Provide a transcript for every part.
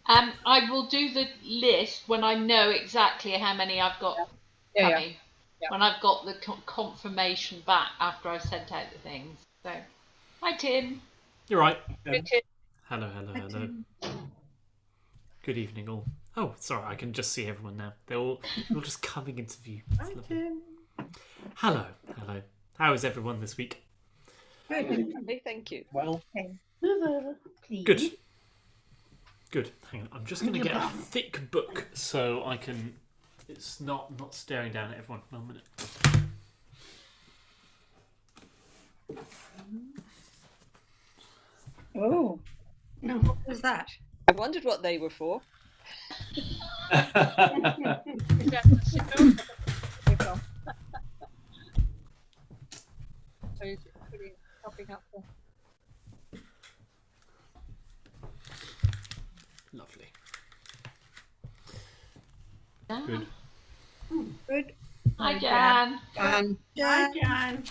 I will do the list when I know exactly how many I've got coming. Yeah. When I've got the confirmation back after I've sent out the things. So, hi Tim. You're right. Hi, Tim. Hello. Good evening, all. Oh, sorry, I can just see everyone now. They're all just coming into view. Hi, Tim. Hello. How is everyone this week? Good. Thank you. Well. Good. Good. Hang on, I'm just going to get a thick book so I can. It's not staring down at everyone. 1 minute. Oh, no, what was that? I wondered what they were for. So is it really popping up there? Lovely. Jan. Good. Hi Jan. Jan. Hi, Jan.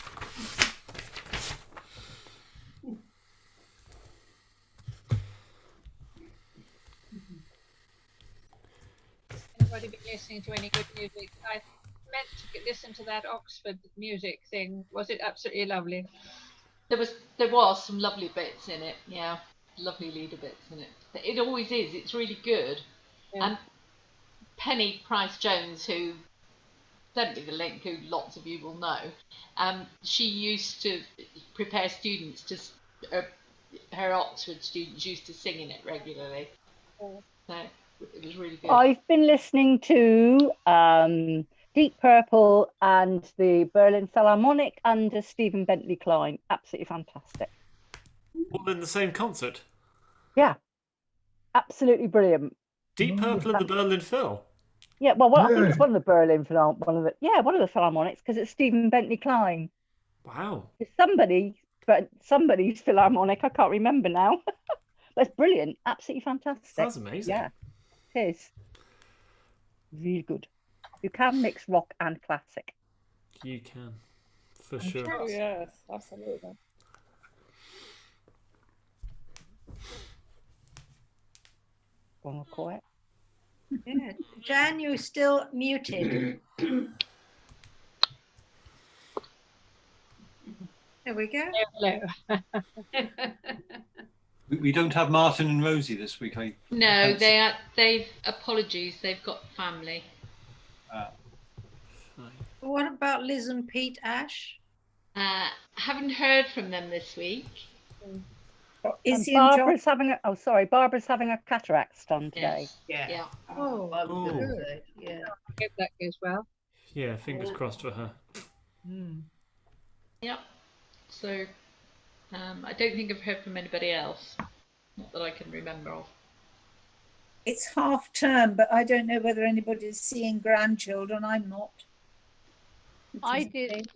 Anybody been listening to any good music? I meant to listen to that Oxford music thing. Was it absolutely lovely? There was some lovely bits in it. Yeah, lovely leader bits in it. It always is. It's really good. Yeah. And Penny Price Jones, who sent me the link, who lots of you will know, she used to prepare students to. Her Oxford students used to sing in it regularly. Oh. So it was really good. I've been listening to Deep Purple and the Berlin Philharmonic under Stephen Bentley Klein. Absolutely fantastic. All in the same concert? Yeah. Absolutely brilliant. Deep Purple and the Berlin Phil? Yeah, well, I think it's one of the Berlin Philharmonic, one of the Philharmonics, because it's Stephen Bentley Klein. Wow. It's somebody's Philharmonic, I can't remember now. But it's brilliant, absolutely fantastic. Sounds amazing. Yeah, it is. Really good. You can mix rock and classic. You can, for sure. Oh, yes, absolutely. Gone quiet. Yeah. Jan, you're still muted. There we go. Hello. We don't have Martin and Rosie this week. No, they've apologies. They've got family. What about Liz and Pete Ash? Haven't heard from them this week. Is he Barbara's having a cataract done today. Yes. Yeah. Oh, good. Yeah. I hope that goes well. Yeah, fingers crossed for her. Yep. So, I don't think I've heard from anybody else. Not that I can remember of. It's half term, but I don't know whether anybody's seeing grandchildren. I'm not. I did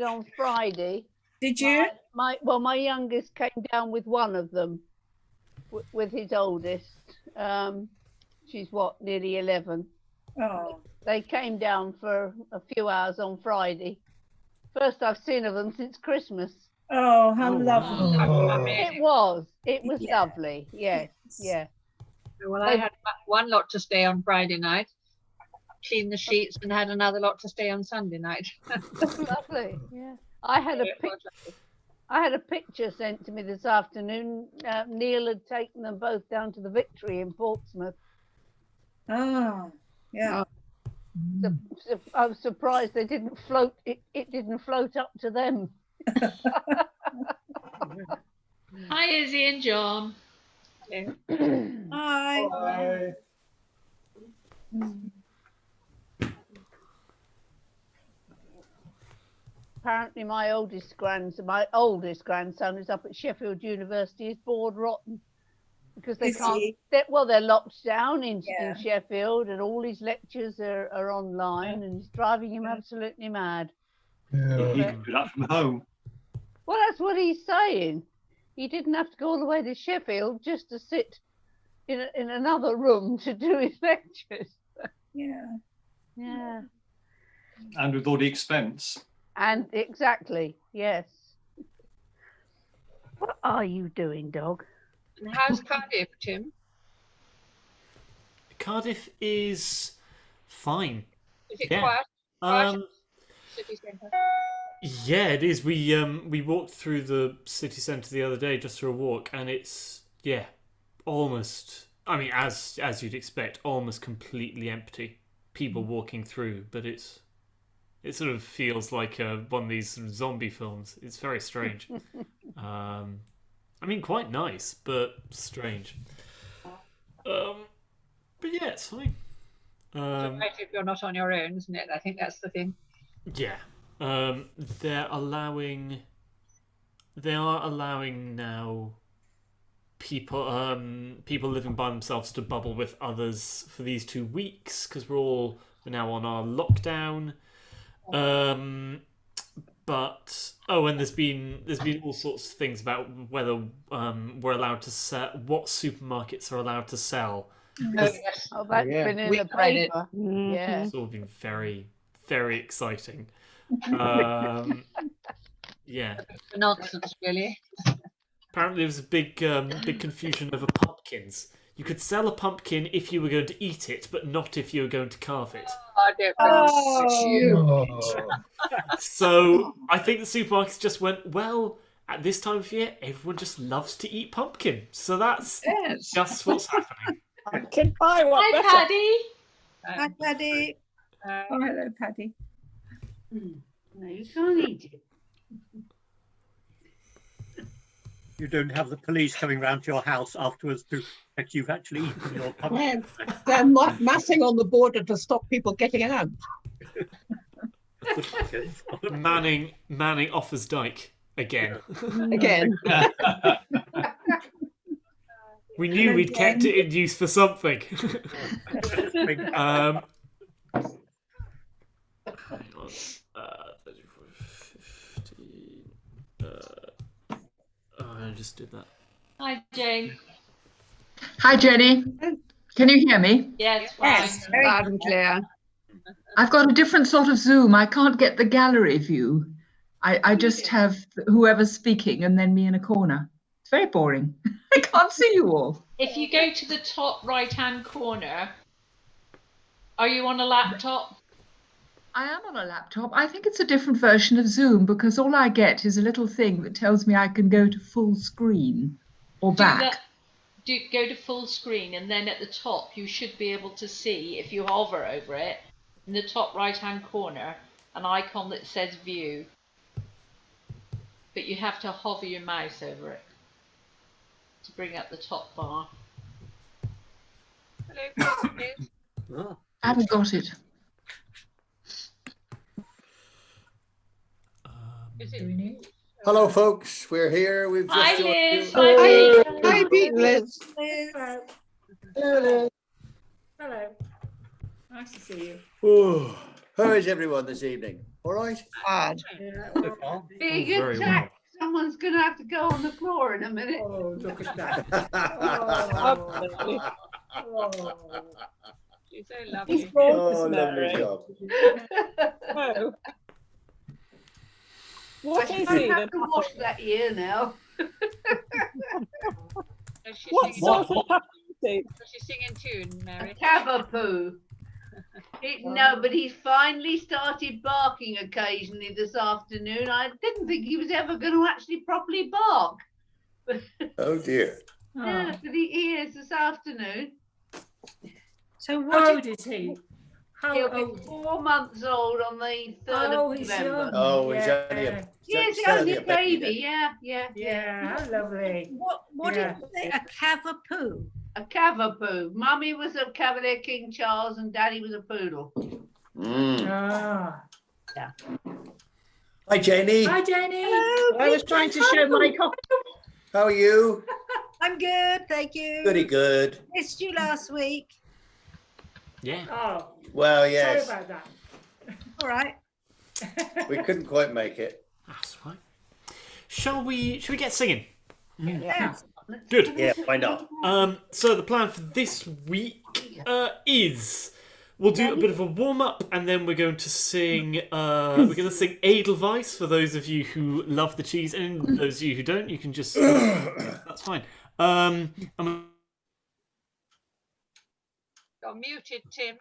on Friday. Did you? My youngest came down with one of them, with his oldest. She's nearly 11. Oh. They came down for a few hours on Friday. First I've seen of them since Christmas. Oh, how lovely. Wow. It was lovely. Yes. Yeah. Well, I had one lot to stay on Friday night, cleaned the sheets, and had another lot to stay on Sunday night. Lovely. Yeah. I had a picture sent to me this afternoon. Neil had taken them both down to the Victory in Portsmouth. Oh, yeah. I was surprised they didn't float. It didn't float up to them. Hi, Izzy and John. Hi. Hi. Apparently, my oldest grandson is up at Sheffield University. Is bored rotten because they can't. They're locked down in Sheffield, and all his lectures are online, and it's driving him absolutely mad. Yeah. He can do that from home. Well, that's what he's saying. He didn't have to go all the way to Sheffield just to sit in another room to do his lectures. Yeah. Yeah. And with all the expense. And exactly, yes. What are you doing, dog? And how's Cardiff, Tim? Cardiff is fine. Is it Yeah. quiet? Quiet Um, city centre. yeah, it is. We walked through the city centre the other day just for a walk, and it's almost. I mean, as you'd expect, almost completely empty. People walking through, but it sort of feels like one of these sort of zombie films. It's very strange. I mean, quite nice, but strange. But yeah, it's fine. So great if you're not on your own, isn't it? I think that's the thing. Yeah. They are allowing now people living by themselves to bubble with others for these 2 weeks because we're now on our lockdown. But and there's been all sorts of things about whether we're allowed to sell, what supermarkets are allowed to sell. Yes. Oh, that's yeah. been in We the read it. paper. Mhm. Yeah. It's all been very, very exciting. Yeah. Nonsense, really. Apparently, there was a big confusion over pumpkins. You could sell a pumpkin if you were going to eat it, but not if you were going to carve it. I don't know. Oh. So I think the supermarkets just went, well, at this time of year, everyone just loves to eat pumpkin. So that's Yes. just what's happening. I can buy one Hi, better. Paddy. Hi, Paddy. Uh, Oh, hello, Paddy. No, you can't eat it. You don't have the police coming round to your house afterwards to check you've actually eaten your pumpkin. They're massing on the border to stop people getting out. Manning offers Dyke again. Again. We knew we'd kept it in use for something. Hang on. 34, 15. I just did that. Hi, Jane. Hi, Jenny. Can you hear me? Yes, Yes, fine. very Loud and clear. I've got a different sort of Zoom. I can't get the gallery view. I just have whoever's speaking and then me in a corner. It's very boring. I can't see you all. If you go to the top right-hand corner, are you on a laptop? I am on a laptop. I think it's a different version of Zoom because all I get is a little thing that tells me I can go to full screen or back. Go to full screen, and then at the top you should be able to see, if you hover over it, in the top right-hand corner, an icon that says View. But you have to hover your mouse over it to bring up the top bar. Hello, please. I haven't got it. Is it? Hello, folks. We're here. We've just Hi, joined Liz. you. Hi, Liz. Hi, Liz. Hello. Hello. Nice to see you. Oh, how is everyone this evening? All right? Bad. Big Very attack. well. Someone's going to have to go on the floor in a minute. Oh, look at that. Oh. She's so lovely. He's gorgeous, Oh, lovely Mary. job. Oh. What I is he? have to wash that ear now. Does she What sing, sort of puppy is he? does she sing in tune, A Mary? cavapoo. No, but he's finally started barking occasionally this afternoon. I didn't think he was ever going to actually properly bark. Oh, dear. Yeah, but he is this afternoon. So how old is he? How He'll be old? 4 months old on the 3rd Oh, of he's November. young. Oh, he's Yeah. only a, Yes, still only a baby baby. Yeah. Yeah, how lovely. What Yeah. did you say? A cavapoo? A cavapoo. Mummy was a Cavalier King Charles and Daddy was a poodle. then. Ah. Hi, Janie. Hi, Jenny. Hello, I was trying to show my copy. How are you? I'm good, thank you. Goody good. Missed you last week. Yeah. Oh, Well, sorry yes. about that. All right. We couldn't quite make it. That's right. Shall we get singing? Yeah. Good. Yeah, why not? So the plan for this week is we'll do a bit of a warm up, and then we're going to sing. We're going to sing Edelweiss for those of you who love the cheese, and those of you who don't, you can just. That's fine. And You're muted, Tim.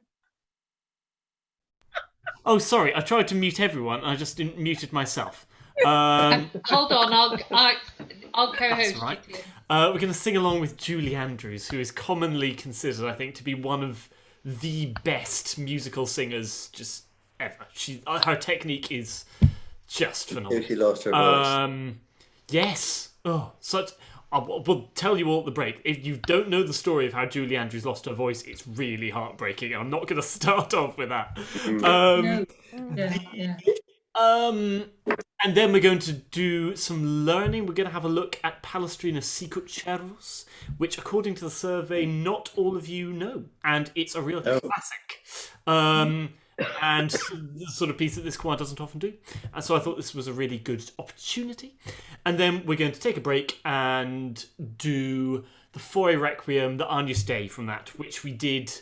Oh, sorry. I tried to mute everyone. I just didn't muted myself. Hold on, I'll co-host That's right. you, Tim. We're going to sing along with Julie Andrews, who is commonly considered, I think, to be one of the best musical singers just ever. Her technique is just phenomenal. She lost her voice. Yes. Oh, such. We'll tell you all at the break. If you don't know the story of how Julie Andrews lost her voice, it's really heartbreaking. I'm not going to start off with that. No. Yeah. And then we're going to do some learning. We're going to have a look at Palestrina Sicut Cervus, which, according to the survey, not all of you know. And it's a real classic. And the sort of piece that this choir doesn't often do. And so I thought this was a really good opportunity. And then we're going to take a break and do the Faure Requiem, the Agnus Dei from that, which we did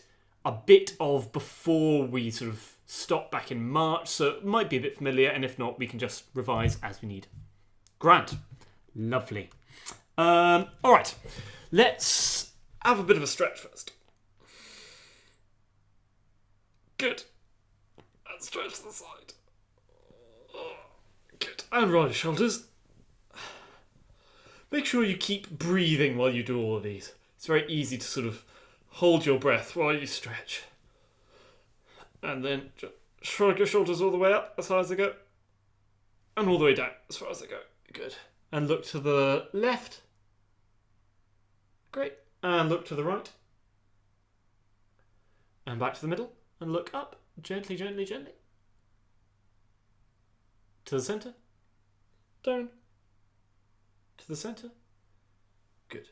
a bit of before we sort of stopped back in March. So it might be a bit familiar, and if not, we can just revise as we need. Grand. Lovely. All right. Let's have a bit of a stretch first. Good. And stretch the side. Good. And roll your shoulders. Make sure you keep breathing while you do all of these. It's very easy to sort of hold your breath while you stretch. And then just shrug your shoulders all the way up as high as they go. And all the way down as far as they go. Good. And look to the left. Great. And look to the right. And back to the middle. And look up. Gently, gently, gently. To the centre. Down. To the centre. Good.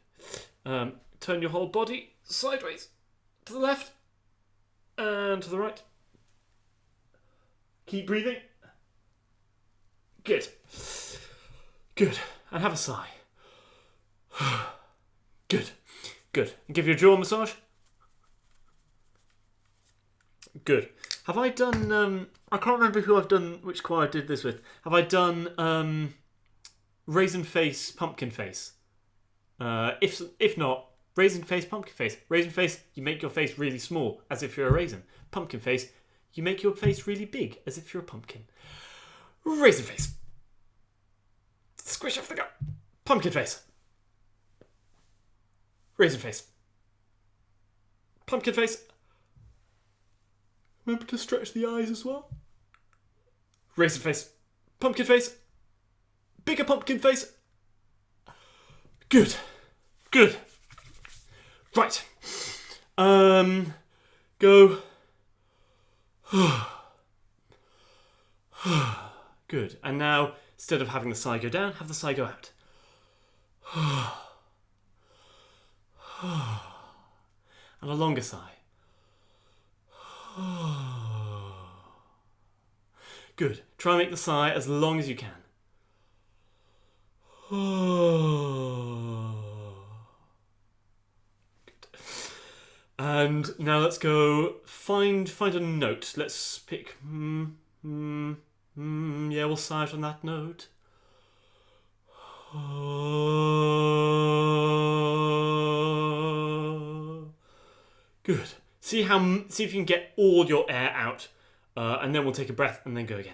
Turn your whole body sideways. To the left. And to the right. Keep breathing. Good. Good. And have a sigh. Good. Good. And give your jaw a massage. Good. Have I done, I can't remember who I've done, which choir I did this with. Have I done Raisin Face, Pumpkin Face? If not, Raisin Face, Pumpkin Face. Raisin Face, you make your face really small, as if you're a raisin. Pumpkin Face, you make your face really big, as if you're a pumpkin. Raisin Face. Squish off the gut. Pumpkin Face. Raisin Face. Pumpkin Face. Remember to stretch the eyes as well. Raisin Face. Pumpkin Face. Bigger pumpkin face. Good. Good. Right. Go. Good. And now, instead of having the sigh go down, have the sigh go out. And a longer sigh. Good. Try and make the sigh as long as you can. Good. And now let's go find a note. Let's pick. Yeah, we'll sigh out on that note. Good. See if you can get all your air out, and then we'll take a breath and then go again.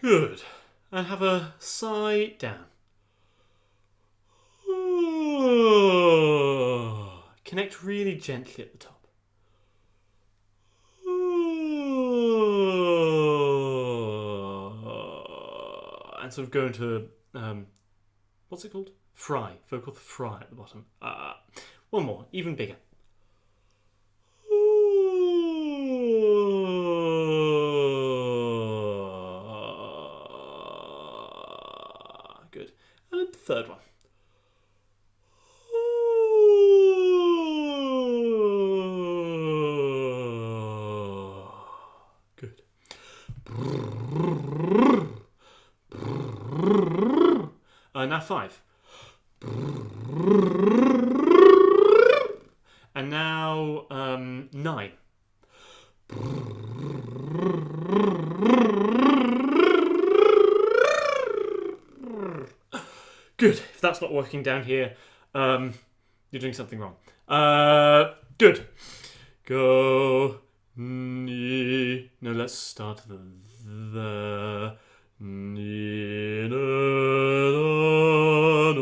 Good. And have a sigh down. Connect really gently at the top. And sort of go into, what's it called? Fry. Vocal fry at the bottom. One more, even bigger. Good. And a third one. Now 5. And now 9. Good. If that's not working down here, you're doing something wrong. Good. Go. Ni. No, let's start the. Ni. No, no, no.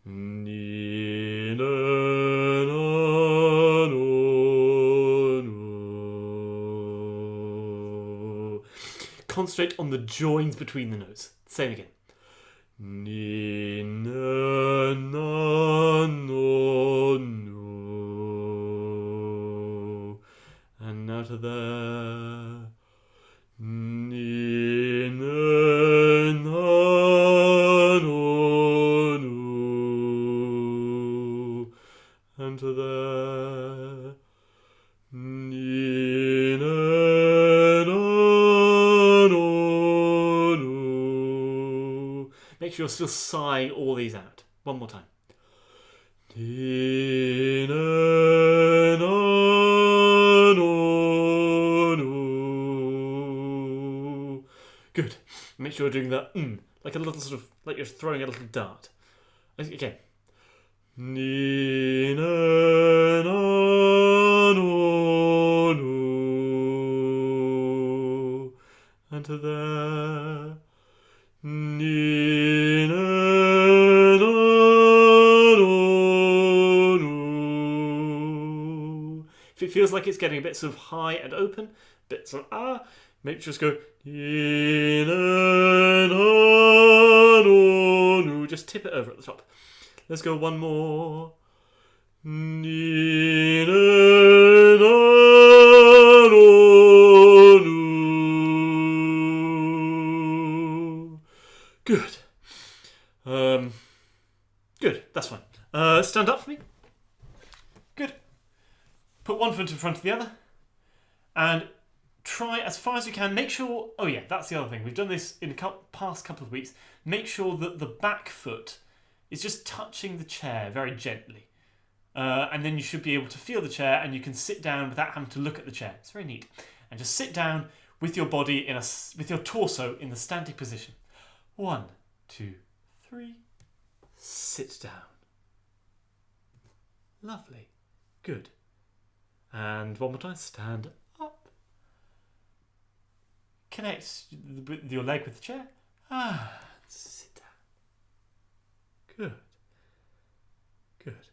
Ni. No, no, no. Concentrate on the joins between the notes. Same again. Ni, na, na, no, no. And now to the. Ni, na, na, no, no. And to the. Ni, na, na, no, no. Make sure you're still sighing all these out. One more time. Ni, na, na, no, no. Good. Make sure you're doing that like a little sort of like you're throwing a little dart. Again. Ni, na, na, no, no. And to the. Ni, na, na, no, no. If it feels like it's getting a bit sort of high and open, bits of make sure just go ni, na, na, no, no. Just tip it over at the top. Let's go one more. Ni, na, na, no, no. Good. Good. That's fine. Stand up for me. Good. Put one foot in front of the other. And try as far as you can. Make sure... Oh yeah, that's the other thing. We've done this in the past couple of weeks. Make sure that the back foot is just touching the chair very gently. And then you should be able to feel the chair and you can sit down without having to look at the chair. It's very neat. And just sit down with your body with your torso in the standing position. 1, 2, 3. Sit down. Lovely. Good. And one more time. Stand up. Connect your leg with the chair. Sit down. Good. Good.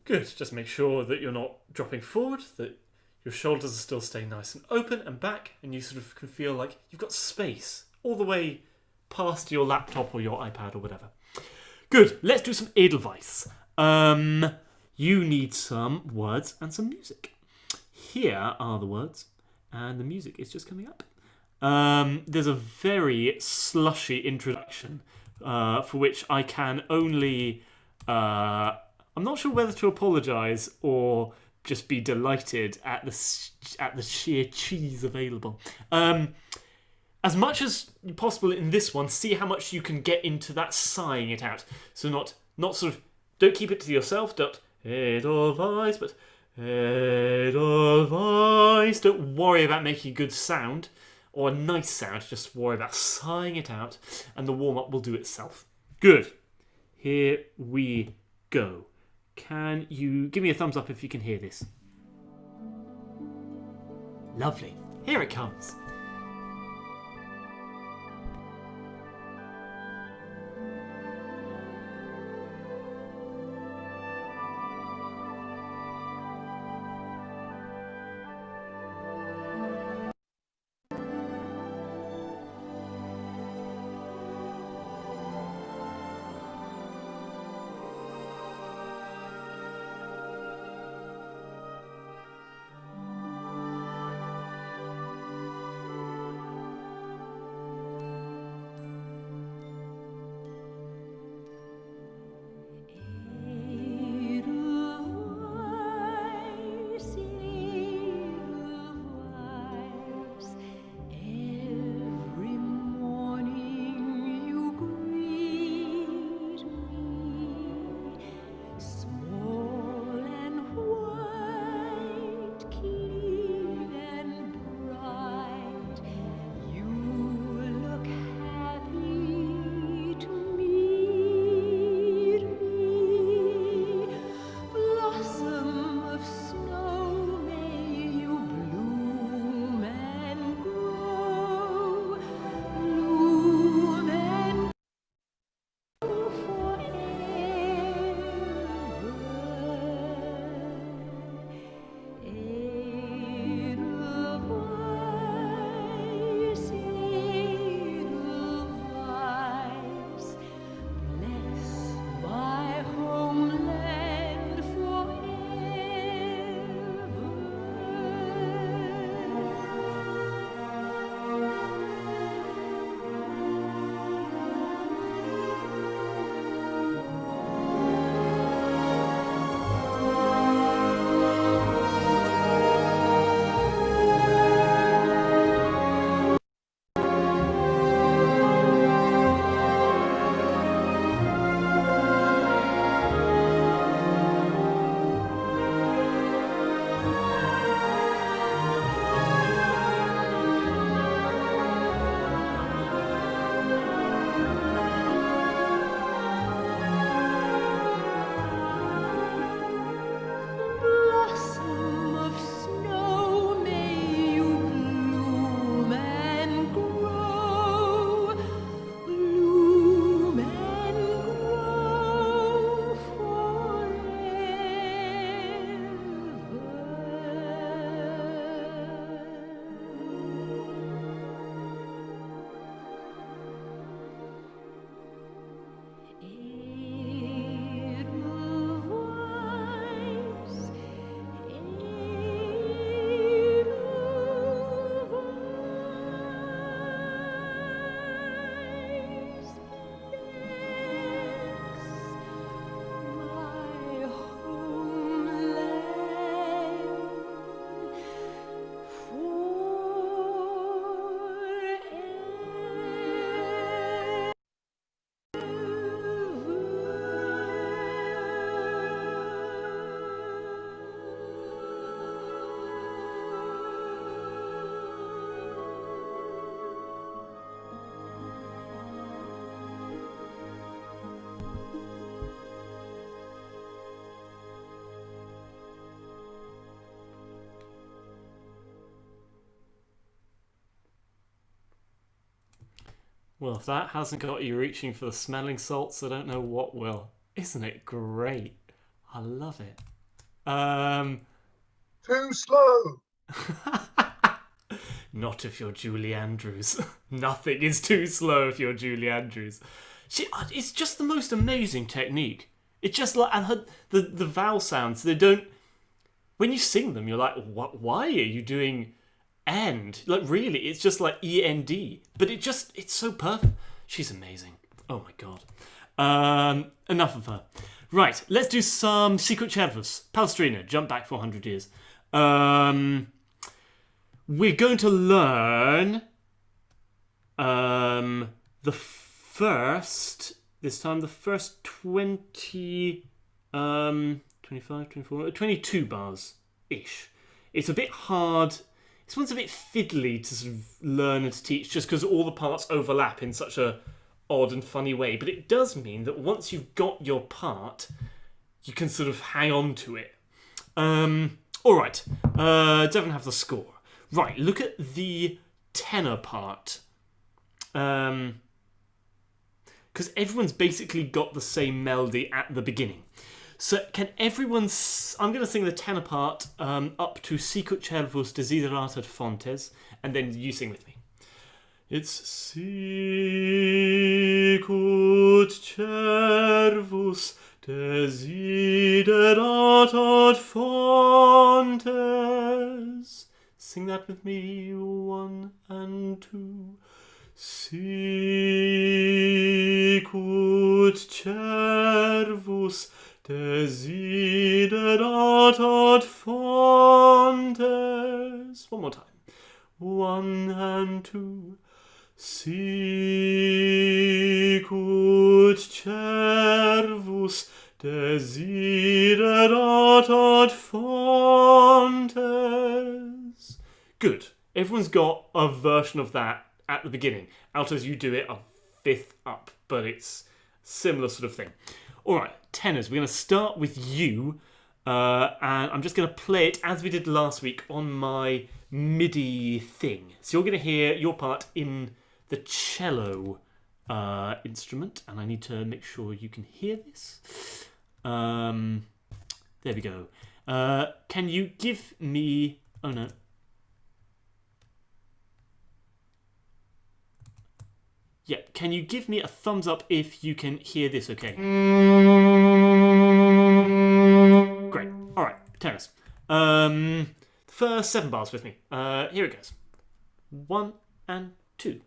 Good. Just make sure that you're not dropping forward, that your shoulders are still staying nice and open and back, and you sort of can feel like you've got space all the way past your laptop or your iPad or whatever. Good. Let's do some Edelweiss. You need some words and some music. Here are the words, and the music is just coming up. There's a very slushy introduction for which I can only... I'm not sure whether to apologise or just be delighted at the sheer cheese available. As much as possible in this one, see how much you can get into that sighing it out. So not sort of... Don't keep it to yourself. Don't Edelweiss, but Edelweiss. Don't worry about making a good sound or a nice sound. Just worry about sighing it out, and the warm-up will do itself. Good. Here we go. Can you give me a thumbs up if you can hear this? Lovely. Here it comes. Well, if that hasn't got you reaching for the smelling salts, I don't know what will. Isn't it great? I love it. Too slow. Not if you're Julie Andrews. Nothing is too slow if you're Julie Andrews. It's just the most amazing technique. It's just like, and the vowel sounds, they don't, when you sing them, you're like, what? Why are you doing and? Like, really, it's just like E-N-D. But it's so perfect. She's amazing. Oh my god. Enough of her. Right, let's do some Sicut Cervus. Palestrina, jump back 400 years. We're going to learn the first 20, 25, 24, 22 bars-ish. It's a bit hard. This one's a bit fiddly to sort of learn and to teach just because all the parts overlap in such a odd and funny way. But it does mean that once you've got your part, you can sort of hang on to it. All right. Don't have the score. Right, look at the tenor part. Because everyone's basically got the same melody at the beginning. So can everyone... I'm going to sing the tenor part up to Sicut Cervus desideratat fontes, and then you sing with me. It's Sicut Cervus desideratat fontes. Sing that with me, 1 and 2. Sicut Cervus desideratat fontes. One more time. 1 and 2. Sicut Cervus desideratat fontes. Good. Everyone's got a version of that at the beginning. Altos, you do it a fifth up, but it's similar sort of thing. All right, tenors. We're going to start with you, and I'm just going to play it as we did last week on my MIDI thing. So you're going to hear your part in the cello instrument, and I need to make sure you can hear this. There we go. Can you give me... Oh, no. Yeah, can you give me a thumbs up if you can hear this okay? Great. All right, tenors. The first 7 bars with me. Here it goes. 1 and 2.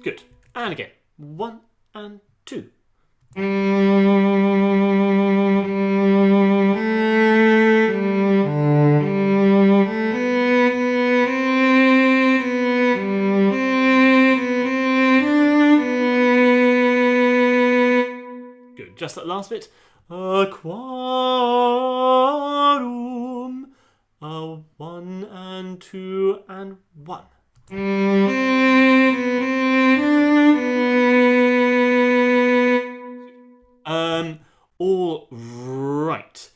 Good. And again. 1 and 2. Good. Just that last bit. Aquarum. 1 and 2 and 1. All right.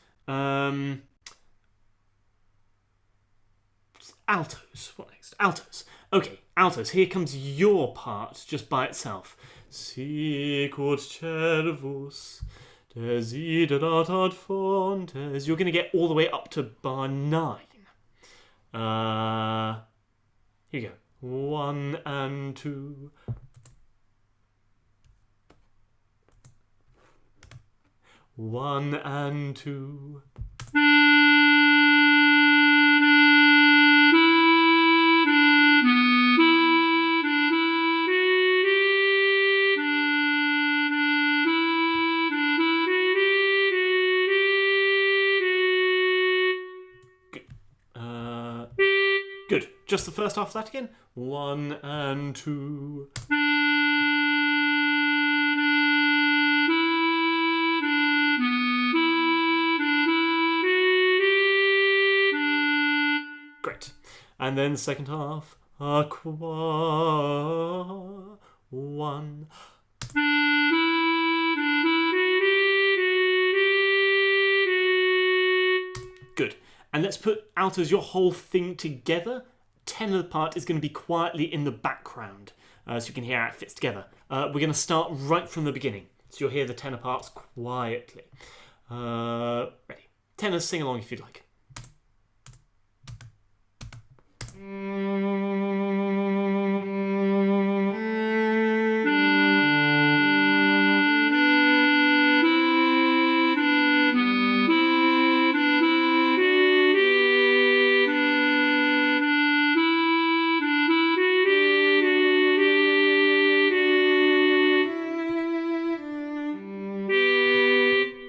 Altos. What next? Altos. Okay, altos. Here comes your part just by itself. Sicut Cervus desideratat fontes. You're going to get all the way up to bar 9. Here you go. 1 and 2. One and 2. Good. Good. Just the first half of that again. 1 and 2. Great. And then second half. Aqua. 1. Good. And let's put altos, your whole thing together. Tenor part is going to be quietly in the background, so you can hear how it fits together. We're going to start right from the beginning, so you'll hear the tenor parts quietly. Ready. Tenors, sing along if you'd like.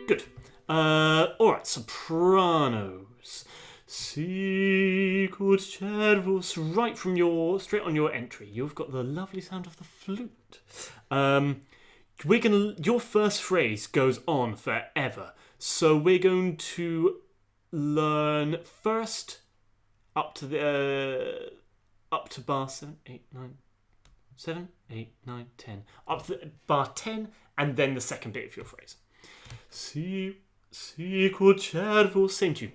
Good. Alright, sopranos. Sicut Cervus, right from straight on your entry. You've got the lovely sound of the flute. Your first phrase goes on forever. So we're going to learn first up to bar 7, 8, 9, 7, 8, 9, 10. Up to bar 10, and then the second bit of your phrase. Sicut Cervus, same tune.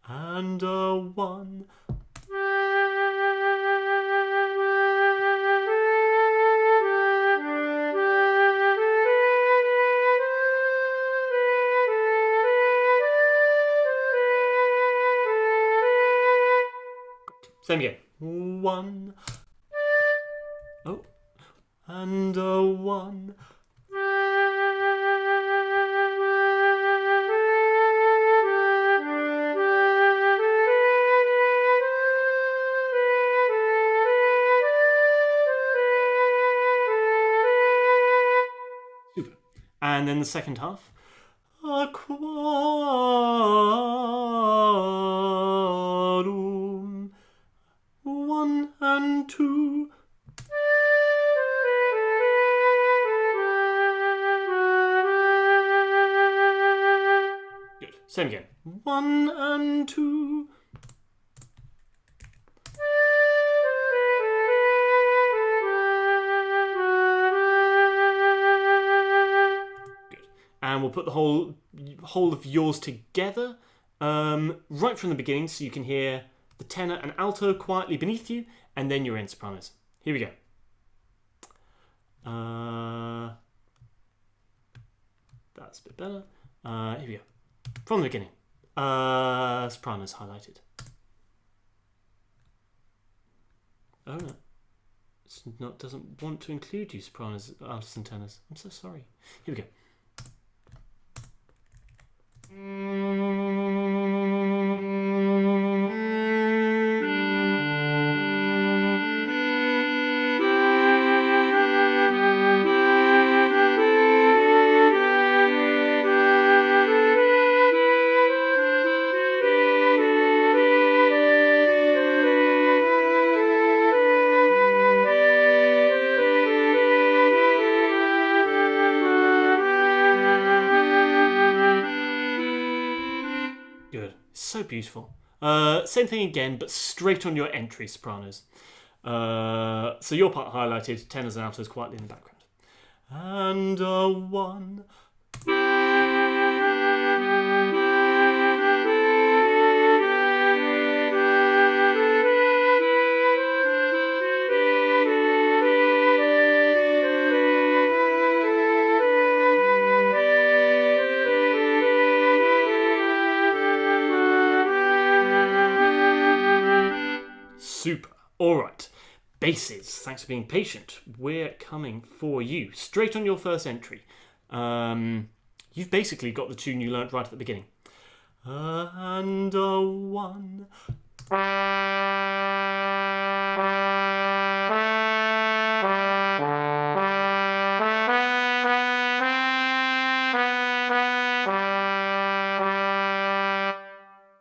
And a 1. Same again. 1. Oh. And a 1. Super. And then the second half. Aquarum. 1 and 2. Good. Same again. 1 and 2. Good. And we'll put the whole of yours together right from the beginning, so you can hear the tenor and alto quietly beneath you, and then you're in sopranos. Here we go. That's a bit better. Here we go. From the beginning. Sopranos highlighted. Oh no. Doesn't want to include you, sopranos, altos and tenors. I'm so sorry. Here we go. So beautiful. Same thing again, but straight on your entry, sopranos. So your part highlighted, tenors and altos quietly in the background. And a 1. Super. All right. Basses. Thanks for being patient. We're coming for you. Straight on your first entry. You've basically got the tune you learnt right at the beginning. And a 1.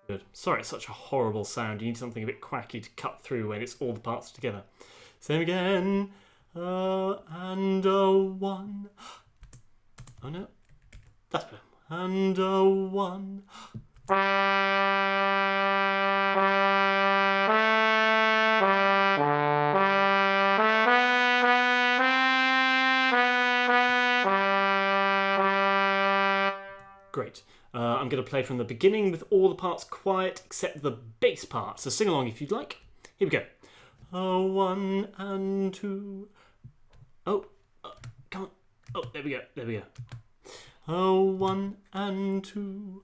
Good. Sorry, it's such a horrible sound. You need something a bit quacky to cut through when it's all the parts together. Same again. And a 1. Oh no. That's better. And a 1. I'm going to play from the beginning with all the parts quiet except the bass part. So sing along if you'd like. Here we go. A 1 and 2. Oh, come on. Oh, there we go. There we go. A 1 and 2.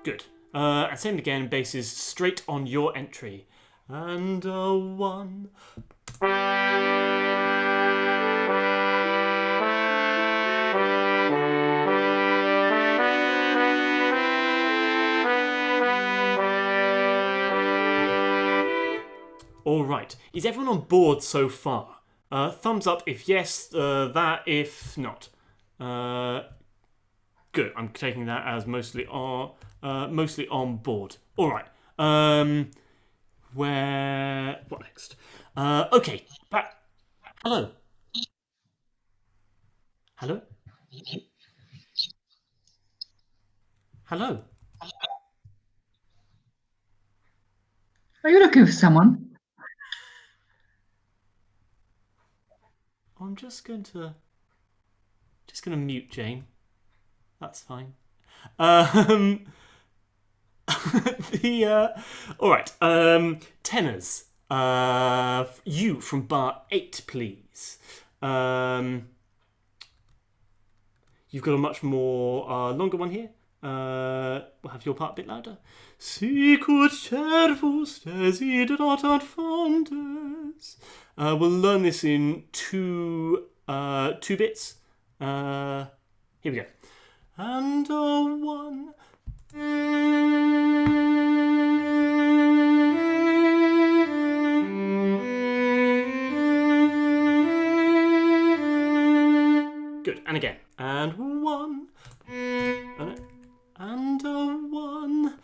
Good. And same again, bass is straight on your entry. And a 1. All right. Is everyone on board so far? Thumbs up if yes, that if not. Good. I'm taking that as mostly on board. All right. What next? Okay. Back. Hello. Hello. Hello. Are you looking for someone? I'm just going to mute Jane. That's fine. All right. Tenors. You from bar 8, please. You've got a much more longer one here. We'll have your part a bit louder. Sicut Cervus desiderat ad fontes. We'll learn this in two bits. Here we go. And a 1. Good. And again. And 1. And a 1.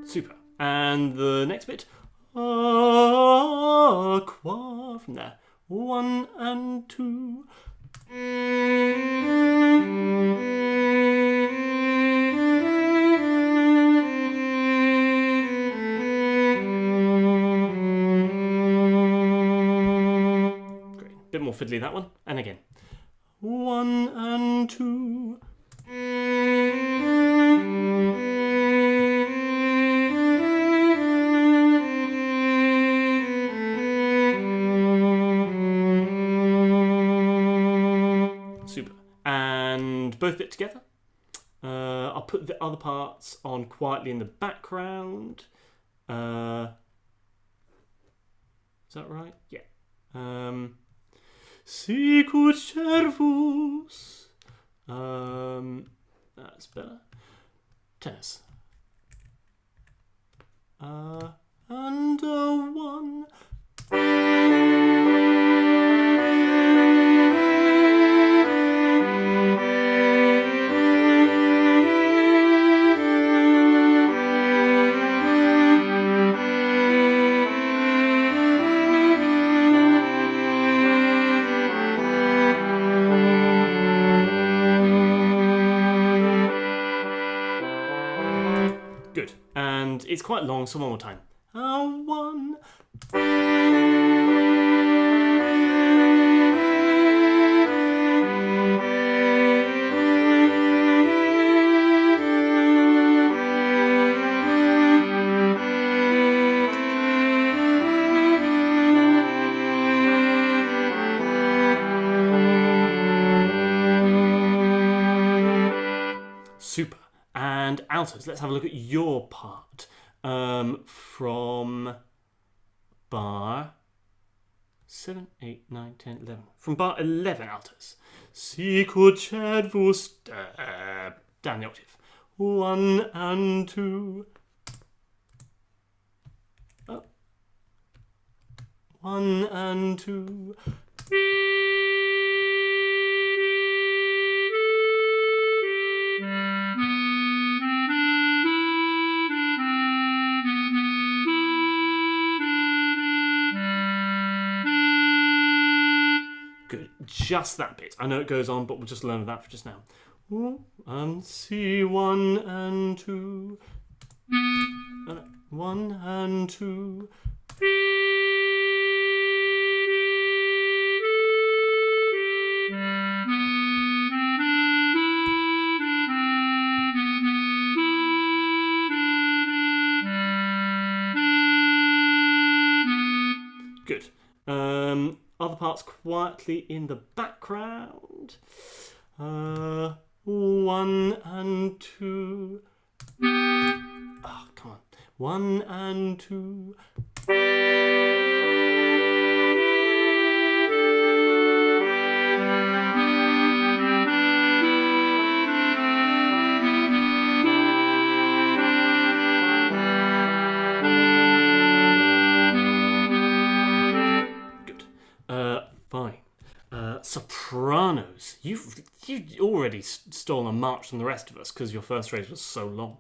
Super. And the next bit. Qua from there. 1 and 2. Great. Bit more fiddly that one. And again. 1 and 2. Super. And both bit together. I'll put the other parts on quietly in the background. Is that right? Yeah. Sicut Cervus. That's better. Tennis. And a 1. Good. And it's quite long, so one more time. 1. Super. And altos, let's have a look at your part. From bar 7, 8, 9, 10, 11. From bar 11 altos. Sicut Cervus, down the octave. 1 and 2. Up. 1 and 2. just that bit. I know it goes on, but we'll just learn that for just now. And C1 and 2. 1 and 2. Good. Other parts quietly in the background. 1 and 2. Oh, come on. 1 and 2. Fine. Sopranos. You've already stolen a march from the rest of us because your first phrase was so long.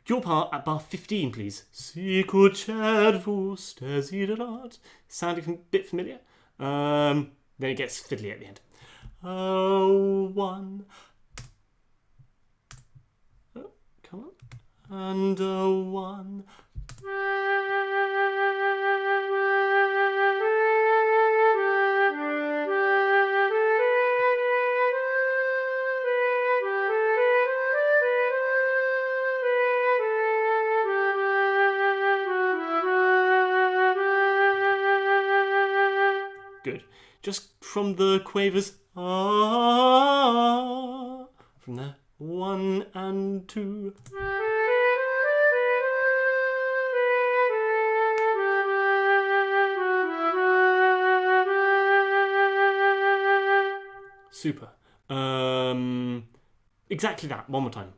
Your part at bar 15, please. Sicut Cervus desiderat. Sounding a bit familiar. Then it gets fiddly at the end. 1. Oh, come on. And 1. Good. Just from the quavers, from there, 1 and 2. Super. Exactly that. One more time.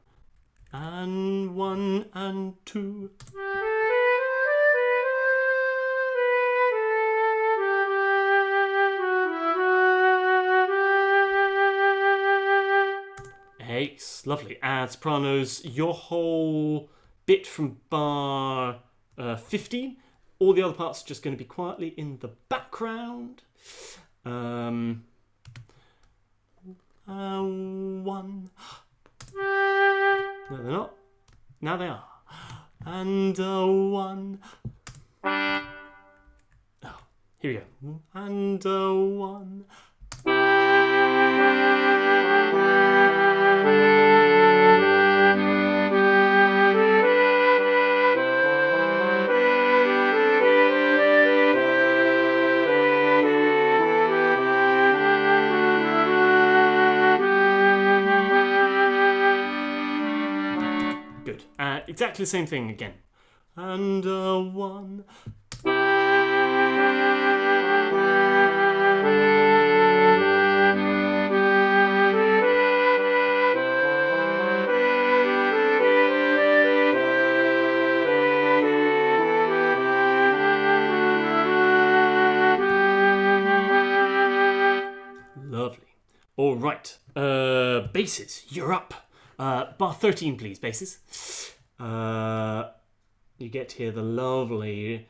And 1 and 2. Ace, lovely. And sopranos, your whole bit from bar 15. All the other parts are just going to be quietly in the background. 1. No, they're not. Now they are. And 1. Oh, here we go. And 1. Good. Exactly the same thing again. And 1. Lovely. All right. Basses, you're up. Bar 13, please, basses. You get to hear the lovely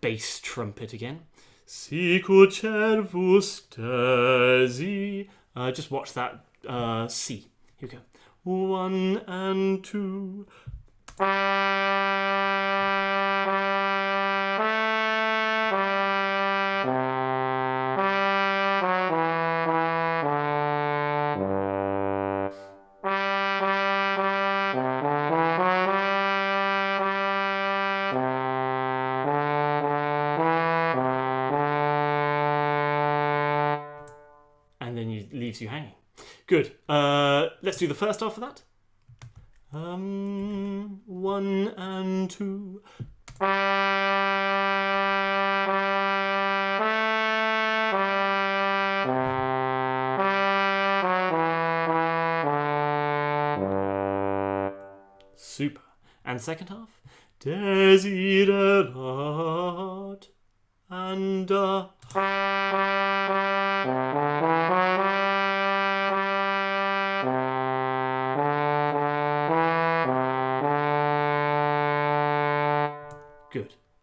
bass trumpet again. Sicut Cervus desi. Just watch that C. Here we go. 1 and 2. And then it leaves you hanging. Good. Let's do the first half of that. 1 and 2. Super. And second half. Desiderat. And good.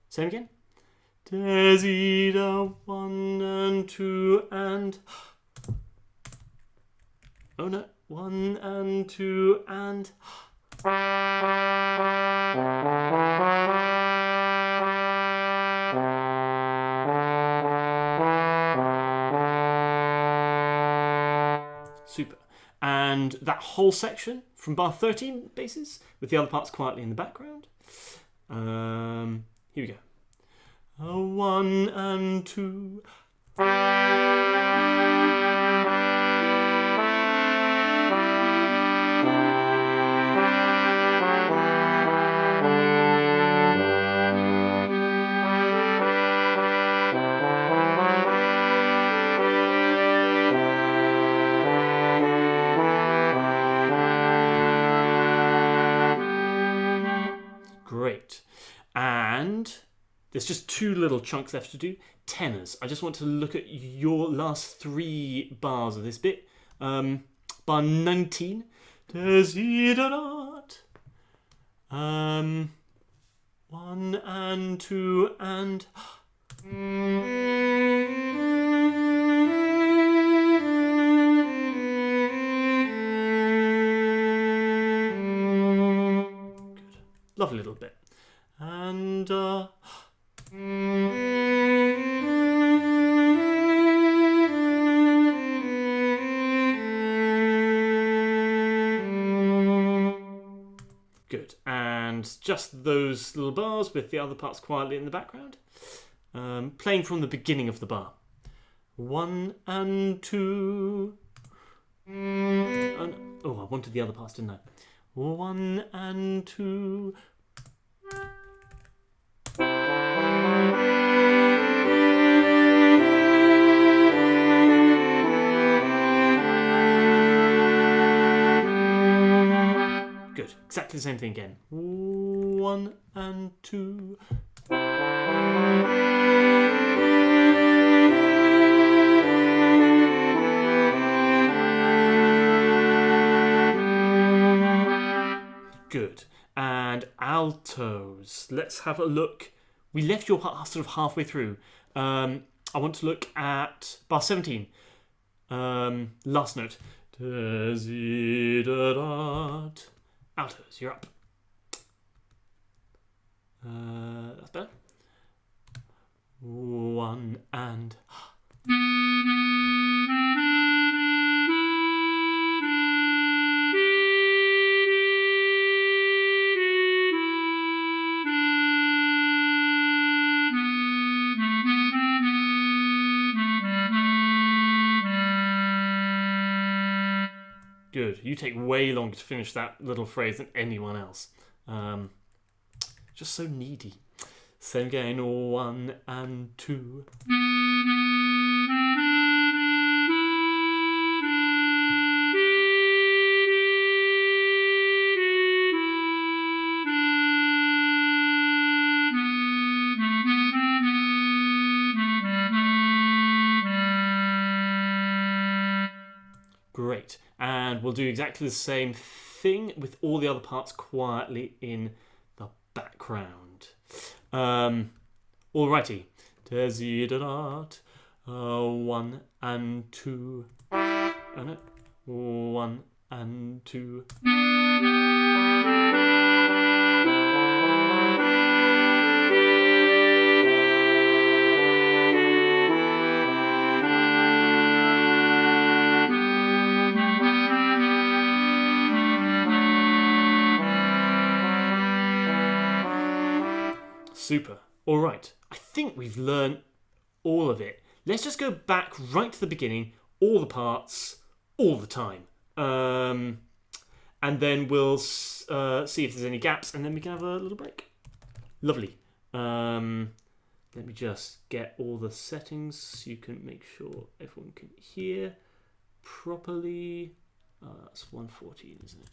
Same again. Desida, 1 and 2 and... Oh no, 1 and 2 and... Super. And that whole section from bar 13 basses, with the other parts quietly in the background. Here we go. 1 and 2. Great. And there's just 2 little chunks left to do. Tenors. I just want to look at your last 3 bars of this bit. Bar 19. Desiderat. 1 and 2 and... Lovely little bit. And good. And just those little bars with the other parts quietly in the background. Playing from the beginning of the bar. 1 and 2. Oh, I wanted the other parts, didn't I? 1 and 2. Good. Exactly the same thing again. 1 and 2. Good. And altos. Let's have a look. We left your part sort of halfway through. I want to look at bar 17. Last note. Desiderat. Altos, you're up. That's better. 1 and... Good. You take way longer to finish that little phrase than anyone else. Just so needy. Same again. 1 and 2. Great. And we'll do exactly the same thing with all the other parts quietly in the background. Alrighty. Desiderat. 1 and 2. Oh no. 1 and 2. Super. All right. I think we've learned all of it. Let's just go back right to the beginning, all the parts, all the time. And then we'll see if there's any gaps, and then we can have a little break. Lovely. Let me just get all the settings so you can make sure everyone can hear properly. That's 114, isn't it?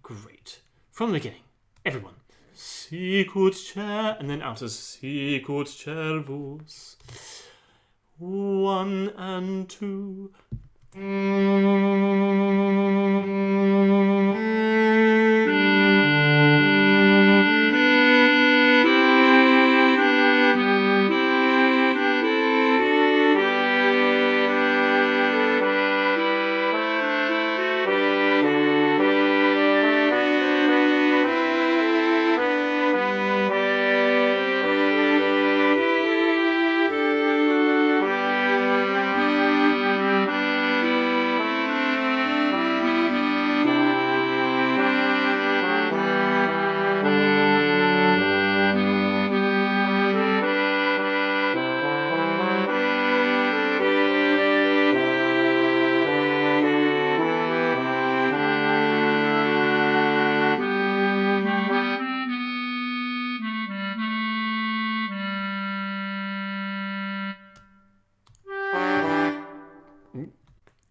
Great. From the beginning, everyone. Sicut Cervus, and then out as Sicut Cervus. 1 and 2.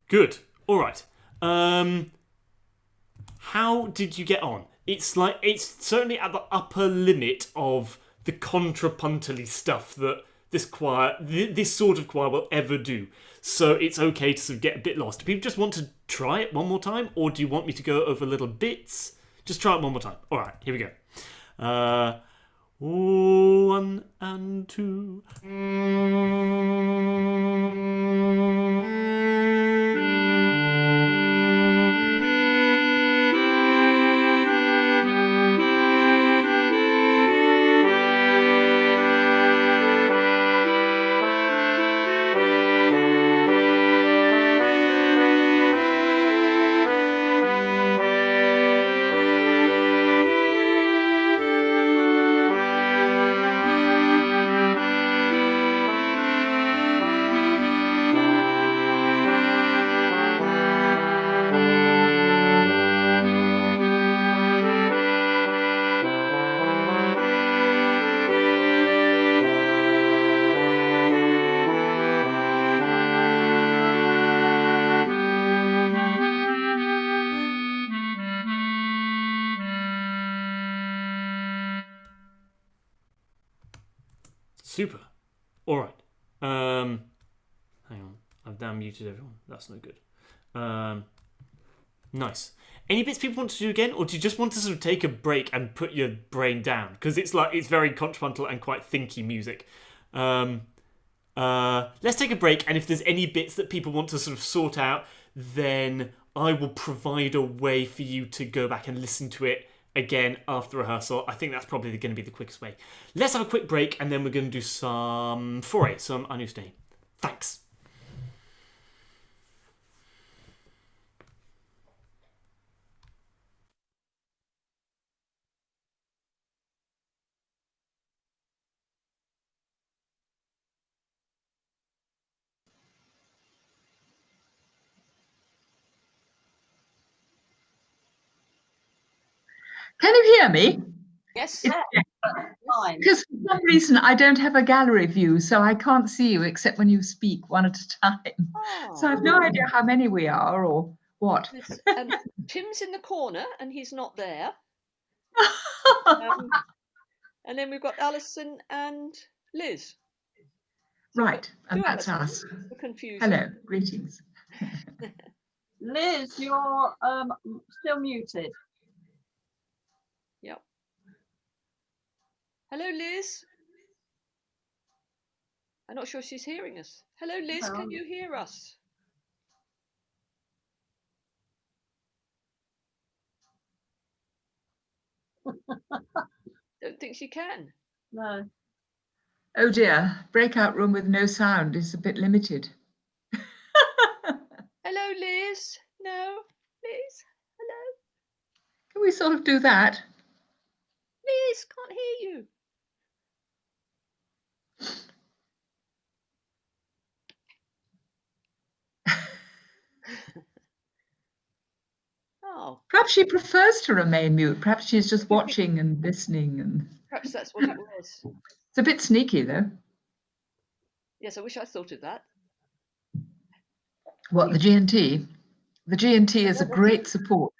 Good. All right. How did you get on? It's certainly at the upper limit of the contrapuntally stuff that this sort of choir will ever do. So it's okay to sort of get a bit lost. Do people just want to try it one more time, or do you want me to go over little bits? Just try it one more time. All right, here we go. 1 and 2. Super. All right. Hang on. I've now muted everyone. That's no good. Nice. Any bits people want to do again, or do you just want to sort of take a break and put your brain down? Because it's very contrapuntal and quite thinky music. Let's take a break, and if there's any bits that people want to sort of sort out, then I will provide a way for you to go back and listen to it again after rehearsal. I think that's probably going to be the quickest way. Let's have a quick break, and then we're going to do some Faure, some Agnus. Thanks. Can you hear me? Yes. Because for some reason I don't have a gallery view, so I can't see you except when you speak one at a time. Oh. So I've no idea how many we are or what. Tim's in the corner and he's not there. And then we've got Alison and Liz. Right, and that's us. Hello, greetings. Liz, you're still muted. Yep. Hello, Liz. I'm not sure she's hearing us. Hello, Liz, can you hear us? Don't think she can. No. Oh dear, breakout room with no sound is a bit limited. Hello, Liz. No, Liz. Hello. Can we sort of do that? Liz, can't hear you. Oh. Perhaps she prefers to remain mute. Perhaps she's just watching and listening. And perhaps that's what it was. It's a bit sneaky, though. Yes, I wish I thought of that. What, the G&T? The G&T is a great support.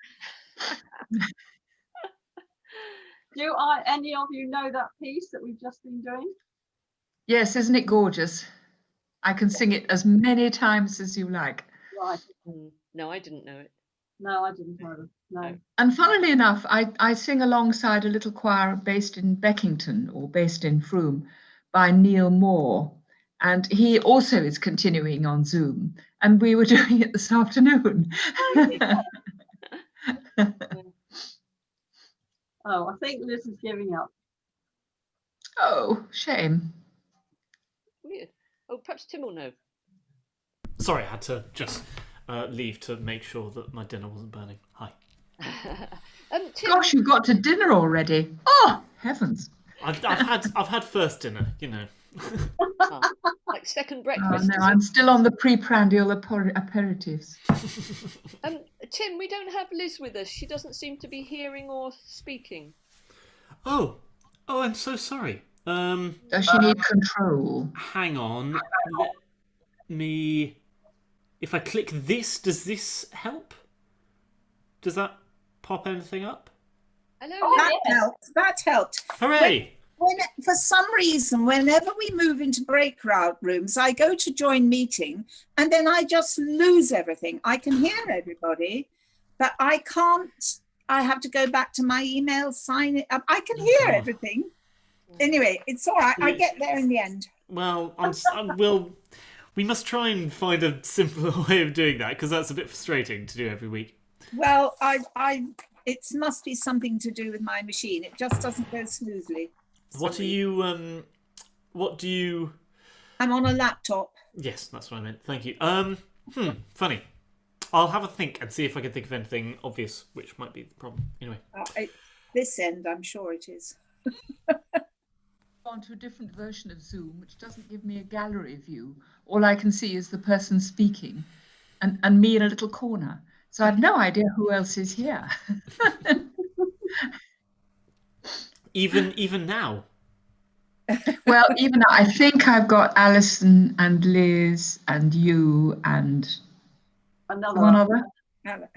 Do any of you know that piece that we've just been doing? Yes, isn't it gorgeous? I can sing it as many times as you like. Right. No, I didn't know it. No, I didn't either. No. And funnily enough, I sing alongside a little choir based in Beckington or based in Frome by Neil Moore. And he also is continuing on Zoom. And we were doing it this afternoon. Oh, I think Liz is giving up. Oh, shame. Weird. Oh, perhaps Tim will know. Sorry, I had to just leave to make sure that my dinner wasn't burning. Hi. Tim, Gosh, you got to dinner already. Oh, heavens. I've had first dinner, you know. like second Oh, breakfast. no, I'm still on the pre-prandial aperitifs. Tim, we don't have Liz with us. She doesn't seem to be hearing or speaking. Oh, I'm so sorry. Does she need control? Hang on. Let me... If I click this, does this help? Does that pop anything up? Hello, That helped. That helped. Hooray! When, for some reason, whenever we move into breakout rooms, I go to join meeting and then I just lose everything. I can hear everybody, but I can't. I have to go back to my email, sign it up. I can hear everything. Anyway, it's all right. I get there in the end. Well, we must try and find a simpler way of doing that because that's a bit frustrating to do every week. Well, it must be something to do with my machine. It just doesn't go smoothly. What are you? What do you? I'm on a laptop. Yes, that's what I meant. Thank you. Funny. I'll have a think and see if I can think of anything obvious, which might be the problem. Anyway. This end, I'm sure it is. On to a different version of Zoom, which doesn't give me a gallery view. All I can see is the person speaking, and me in a little corner. So I've no idea who else is here. Even now. Well, even now, I think I've got Alison and Liz and you and one other. And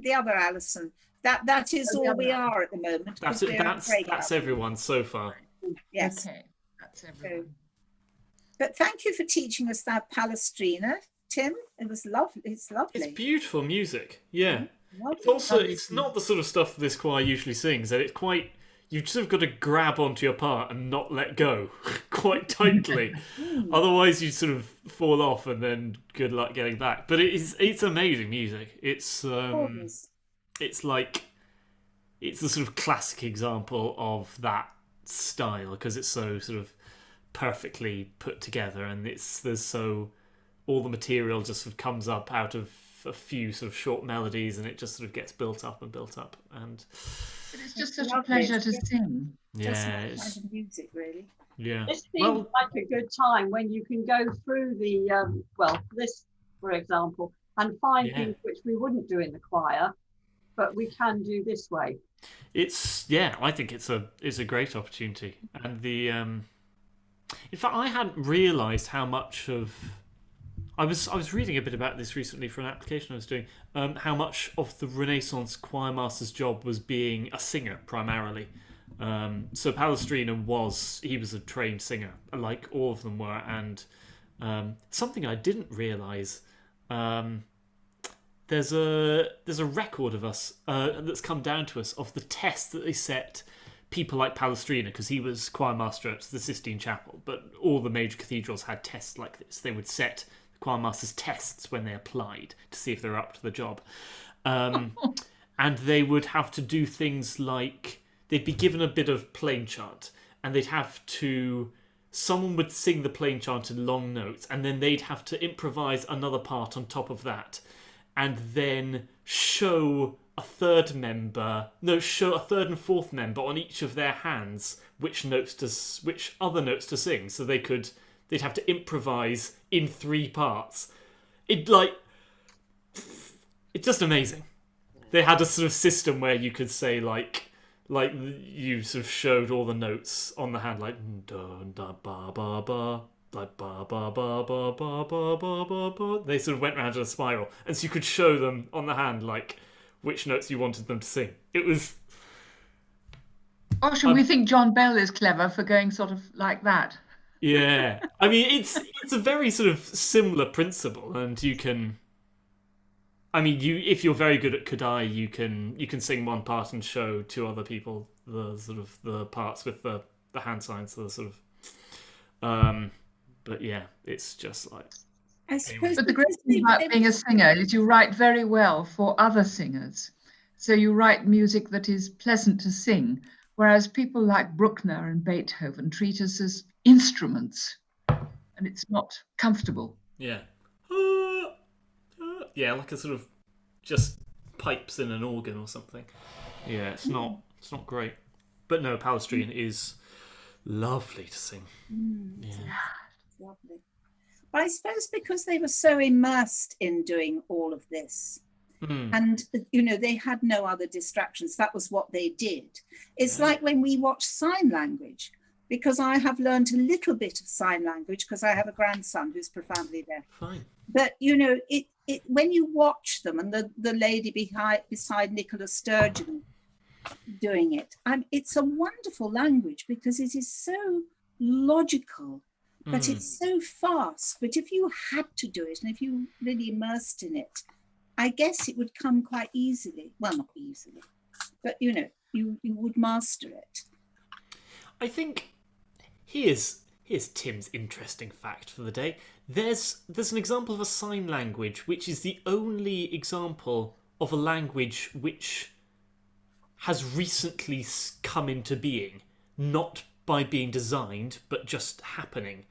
the other Alison. That is all we are at the moment. That's everyone so far. Yes. Okay, that's everyone. But thank you for teaching us that Palestrina, Tim. It was lovely. It's lovely. It's beautiful music. Yeah. Lovely. It's not the sort of stuff this choir usually sings, and it's quite. You've sort of got to grab onto your part and not let go quite tightly. Otherwise, you sort of fall off, and then good luck getting back. But it's amazing music. It's like it's the sort of classic example of that style because it's so sort of perfectly put together, and all the material just sort of comes up out of a few sort of short melodies, and it just sort of gets built up, and it's just such a pleasure to sing. Yeah, it's kind of music, really. Yeah. This seems like a good time when you can go through the this, for example, and find things which we wouldn't do in the choir, but we can do this way. I think it's a great opportunity, and in fact, I hadn't realised how much of. I was reading a bit about this recently for an application I was doing. How much of the Renaissance choir master's job was being a singer primarily. So Palestrina was a trained singer, like all of them were, and something I didn't realise. There's a record of us that's come down to us of the test that they set people like Palestrina, because he was choir master at the Sistine Chapel, but all the major cathedrals had tests like this. They would set choir masters tests when they applied to see if they're up to the job, and they would have to do things like they'd be given a bit of plain chant, and someone would sing the plain chant in long notes, and then they'd have to improvise another part on top of that, and then show a third and fourth member on each of their hands which other notes to sing, so they'd have to improvise in 3 parts. It's just amazing. They had a sort of system where you could say like you sort of showed all the notes on the hand, like da da ba ba ba, like ba ba ba ba ba ba ba ba ba. They sort of went round in a spiral, and so you could show them on the hand like which notes you wanted them to sing. It was. Oh, should we think John Bell is clever for going sort of like that? Yeah, I mean it's a very sort of similar principle, and you can. I mean, if you're very good at Kodai, you can sing one part and show two other people the sort of the parts with the hand signs, the sort of. But yeah, it's just like. I suppose. But the great thing about being a singer is you write very well for other singers. So you write music that is pleasant to sing, whereas people like Bruckner and Beethoven treat us as instruments, and it's not comfortable. Yeah. Yeah, like a sort of just pipes in an organ or something. Yeah, it's not great. But no, Palestrina is lovely to sing. Yeah. It's lovely. But I suppose because they were so immersed in doing all of this, and they had no other distractions. That was what they did. It's like when we watch sign language, because I have learned a little bit of sign language because I have a grandson who's profoundly deaf. Fine. But it when you watch them, and the lady beside Nicola Sturgeon doing it, it's a wonderful language because it is so logical, but it's so fast. But if you had to do it, and if you really immersed in it, I guess it would come quite easily. Well, not easily, but you would master it. I think here's Tim's interesting fact for the day. There's an example of a sign language which is the only example of a language which has recently come into being, not by being designed, but just happening.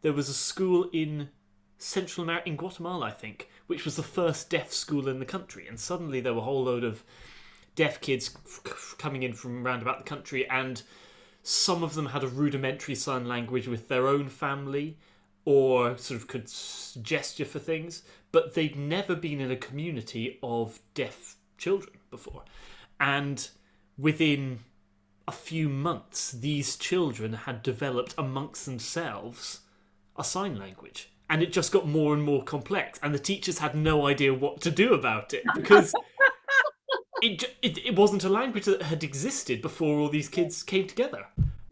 There was a school in Central America, in Guatemala, I think, which was the first deaf school in the country, and suddenly there were a whole load of deaf kids coming in from around about the country, and some of them had a rudimentary sign language with their own family, or sort of could gesture for things, but they'd never been in a community of deaf children before. And within a few months, these children had developed amongst themselves a sign language. And it just got more and more complex. And the teachers had no idea what to do about it because it wasn't a language that had existed before all these kids came together.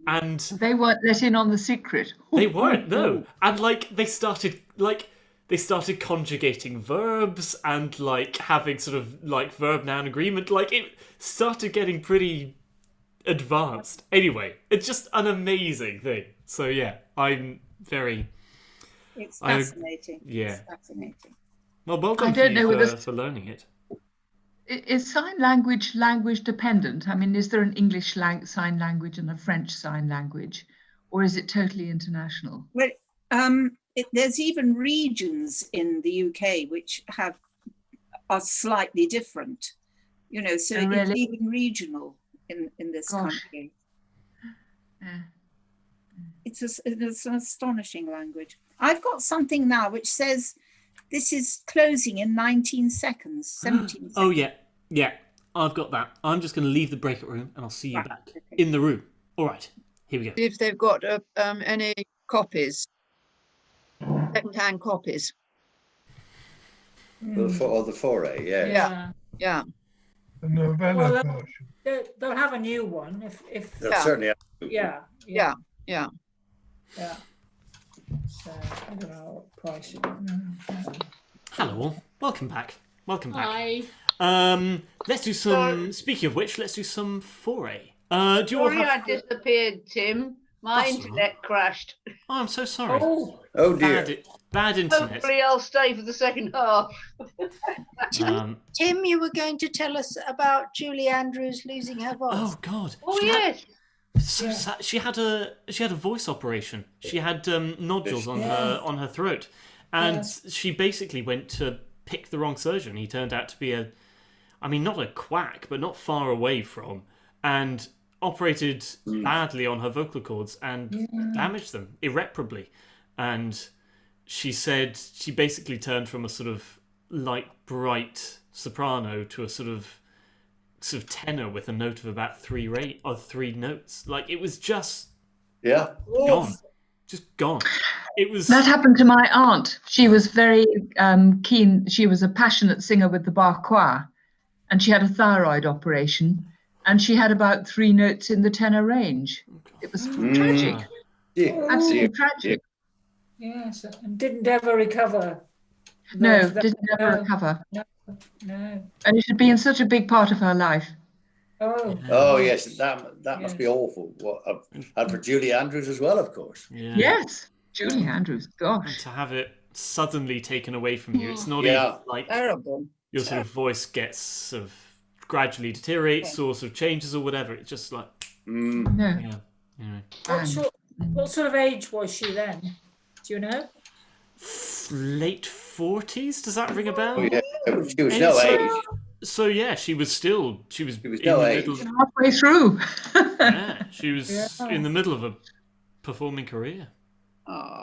And they weren't let in on the secret. They weren't, no. And they started conjugating verbs and having sort of verb noun agreement. It started getting pretty advanced. Anyway, it's just an amazing thing. So yeah, I'm very. It's fascinating. Yeah. It's fascinating. Well, well done for learning it. Is sign language dependent? I mean, is there an English sign language and a French sign language, or is it totally international? Well, there's even regions in the UK which are slightly different. So it's even regional in this country. Yeah. It's an astonishing language. I've got something now which says this is closing in 19 seconds, 17 seconds. Oh, yeah. Yeah, I've got that. I'm just going to leave the breakout room and I'll see you back in the room. All right, here we go. If they've got any copies, second-hand copies. The Faure, yeah. Yeah. The novella version. They'll have a new one if they'll certainly have a new one. Yeah. So I don't know what price it is. Hello all. Welcome back. Hi. Let's do some. Speaking of which, let's do some Faure. Do you all Sorry, have? I disappeared, Tim. My internet crashed. Oh, I'm so sorry. Oh dear. Bad internet. Hopefully, I'll stay for the second half. Tim, you were going to tell us about Julie Andrews losing her voice. Oh God. Oh yes. Sad. She had a voice operation. She had nodules on her throat, and she basically went to pick the wrong surgeon. He turned out to be not a quack, but not far away from, and operated badly on her vocal cords and damaged them irreparably. And she said she basically turned from a sort of light, bright soprano to a sort of tenor with a note of about three notes. It was just gone. Just gone. It was that happened to my aunt. She was very keen. She was a passionate singer with the Bar Choir, and she had a thyroid operation, and she had about 3 notes in the tenor range. It was tragic. Absolutely tragic. Yes, and didn't ever recover. No, didn't ever recover. No, no. And it had been such a big part of her life. Oh yes, that must be awful. And for Julie Andrews as well, of course. Yeah. Yes, Julie Andrews. Gosh. And to have it suddenly taken away from you, it's not even like terrible. Your sort of voice gets sort of gradually deteriorates or sort of changes or whatever. It's just like yeah. What sort of age was she then? Do you know? Late 40s. Does that ring a bell? Oh, yeah. She was no age. So yeah, she was no age. Halfway through. Yeah, she was in the middle of a performing career.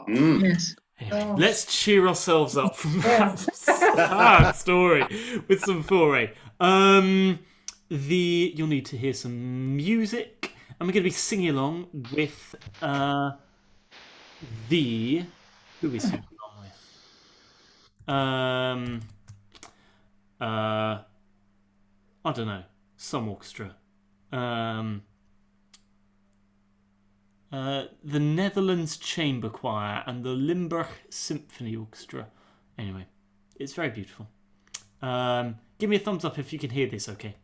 Yes. Anyway, let's cheer ourselves up from that sad story with some Faure. You'll need to hear some music, and we're going to be singing along with who we singing along with? I don't know, some orchestra. The Netherlands Chamber Choir and the Limburg Symphony Orchestra. Anyway, it's very beautiful. Give me a thumbs up if you can hear this, okay?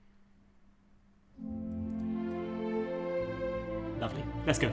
Lovely. Let's go.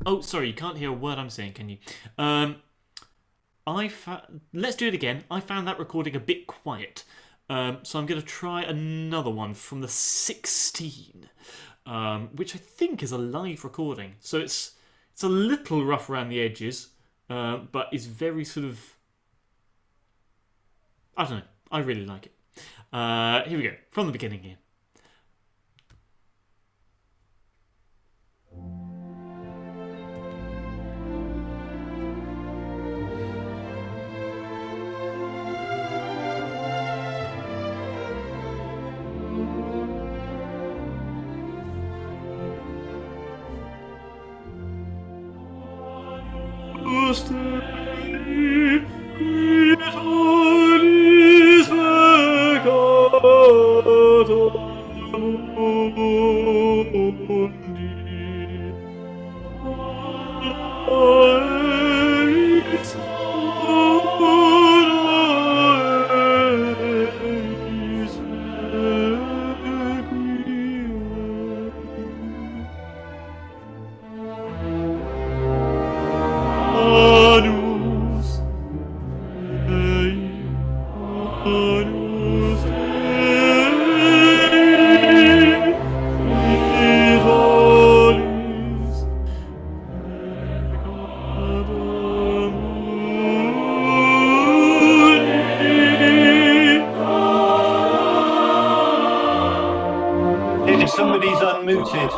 Oh, sorry, you can't hear a word I'm saying, can you? Let's do it again. I found that recording a bit quiet. So I'm going to try another one from the 16, which I think is a live recording. So it's a little rough around the edges, but it's very sort of... I don't know. I really like it. Here we go. From the beginning here. Somebody's unmuted.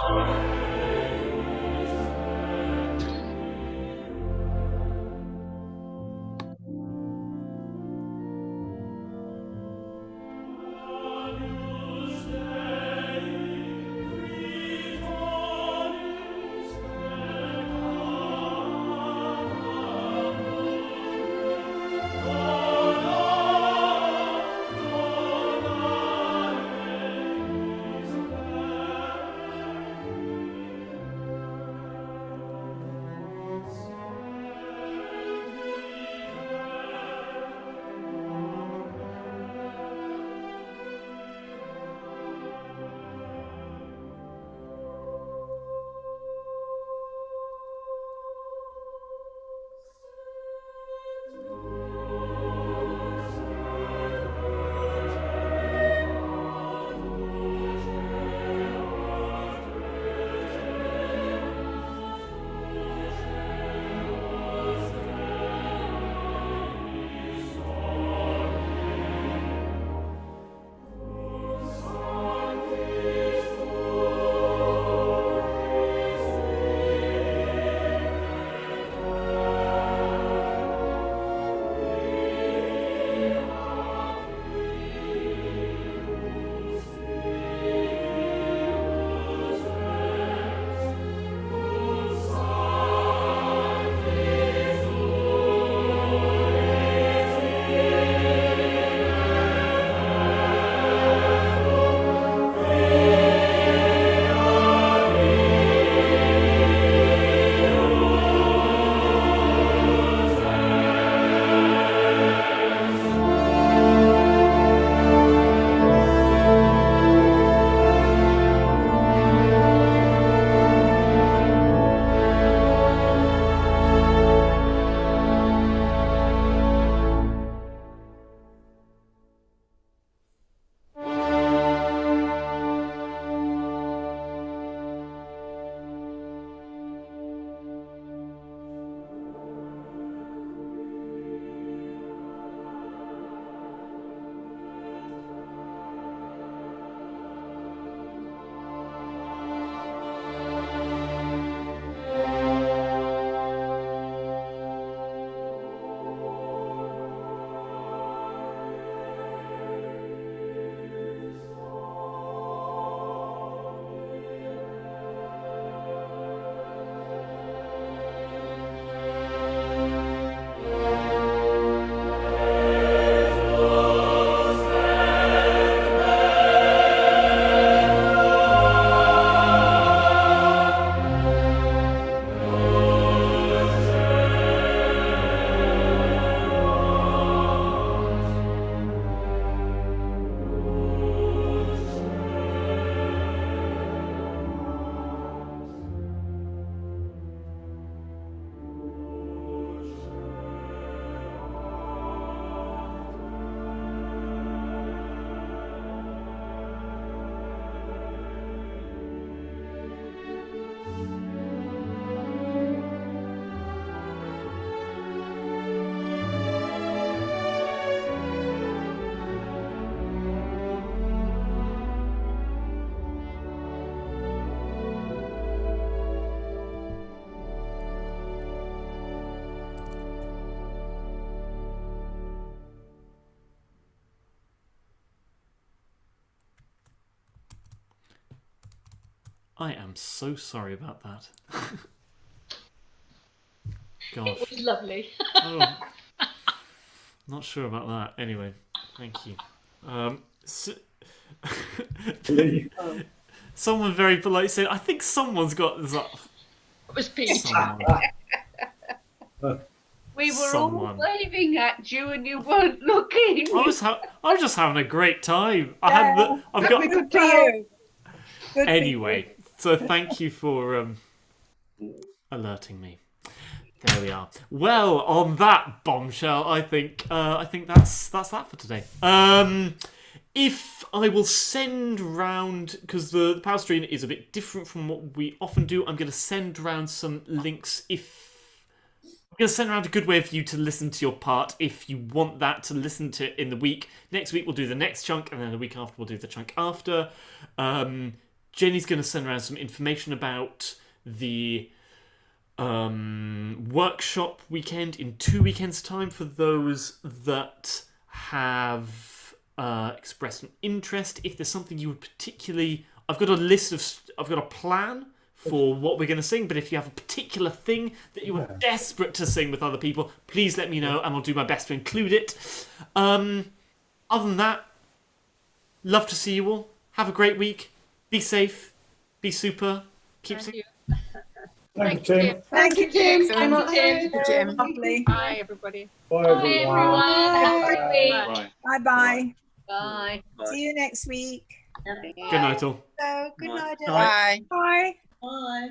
I am so sorry about that. Gosh. It was lovely. Oh, not sure about that. Anyway, thank you. Someone very polite said, I think someone's got this up. It was Pete. We were Someone. all waving at you and you weren't looking. I was just having a great time. I've got. Good for you. Good Anyway, so thank you for alerting me. There we are. Well, on that bombshell, I think that's that for today. If I will send round, because the Palestrina is a bit different from what we often do, I'm going to send round some links. I'm going to send around a good way for you to listen to your part if you want that to listen to in the week. Next week we'll do the next chunk, and then the week after we'll do the chunk after. Jenny's going to send around some information about the workshop weekend in 2 weekends' time for those that have expressed an interest. If there's something you would particularly... I've got a plan for what we're going to sing, but if you have a particular thing that you are desperate to sing with other people, please let me know and I'll do my best to include it. Other than that, love to see you all. Have a great week. Be safe. Be super. Keep singing. Thank you, Tim. Thank you, Tim. Thank you, Tim. Lovely. Bye, everybody. Bye, everyone. Have a great week. Bye-bye. Bye. See you next week. Good night, all. So, good night, Bye. everyone. Bye. Bye.